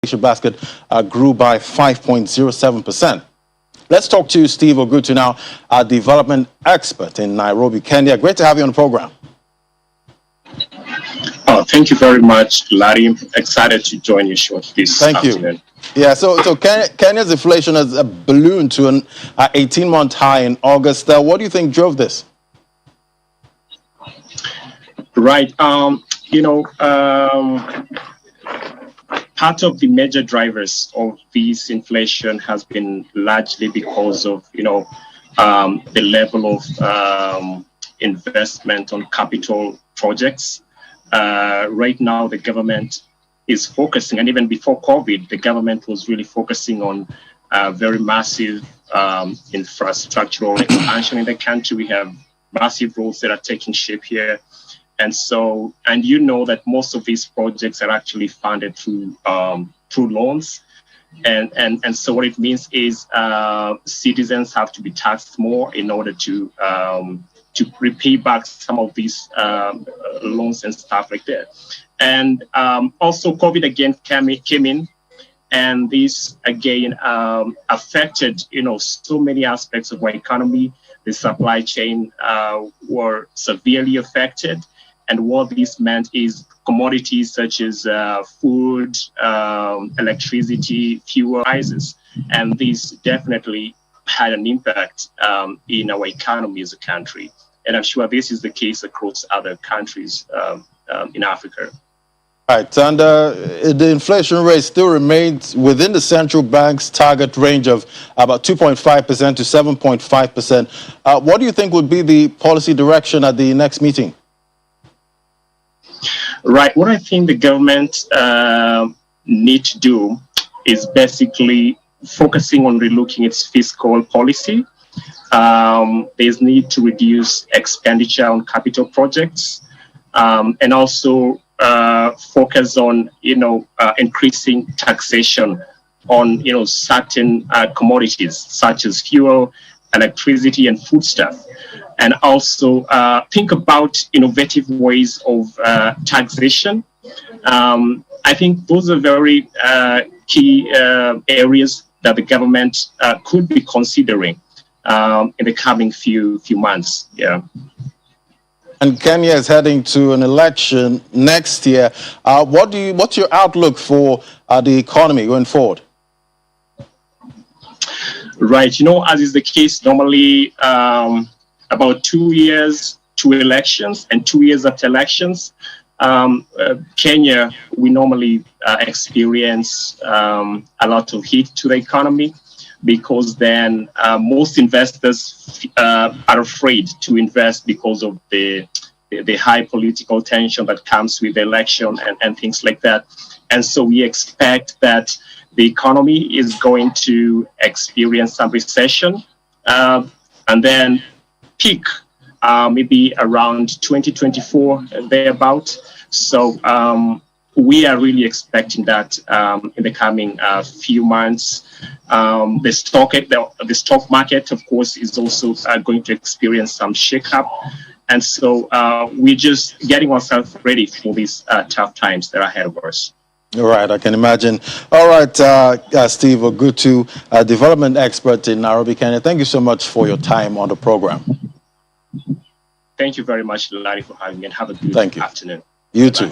basket grew by 5.07%. Let's talk to Steve Ogutu now, a development expert in Nairobi, Kenya. Great to have you on the program. Oh, thank you very much, Larry. Excited to join your show this afternoon. Yeah, so Kenya's inflation has ballooned to an 18-month high in August. What do you think drove this? Right. Part of the major drivers of this inflation has been largely because of, the level of investment on capital projects. Right now, the government is focusing, and even before COVID, the government was really focusing on very massive infrastructural expansion in the country. We have massive roads that are taking shape here. And so, that most of these projects are actually funded through loans. And so what it means is citizens have to be taxed more in order to repay back some of these loans and stuff like that. And also COVID again came in, and this again affected, so many aspects of our economy. The supply chain were severely affected. And what this meant is commodities such as food, electricity, fuel prices. And this definitely had an impact in our economy as a country. And I'm sure this is the case across other countries in Africa. Right, and the inflation rate still remains within the central bank's target range of about 2.5% to 7.5%. What do you think would be the policy direction at the next meeting? Right. What I think the government need to do is basically focusing on relooking its fiscal policy. There's need to reduce expenditure on capital projects, and also focus on increasing taxation on certain commodities such as fuel, electricity, and foodstuff. And also think about innovative ways of taxation. I think those are very key areas that the government could be considering in the coming few months. Yeah. And Kenya is heading to an election next year. What's your outlook for the economy going forward? Right. As is the case, normally about 2 years to elections and 2 years after elections, Kenya, we normally experience a lot of hit to the economy, because then most investors are afraid to invest because of the high political tension that comes with the election and things like that. And so we expect that the economy is going to experience some recession and then peak maybe around 2024 thereabout. So we are really expecting that in the coming few months. The stock market, of course, is also going to experience some shakeup. And so we're just getting ourselves ready for these tough times that are ahead of us. All right, I can imagine. All right, Steve Ogutu, a development expert in Nairobi, Kenya. Thank you so much for your time on the program. Thank you very much, Larry, for having me, and have a good afternoon. You too.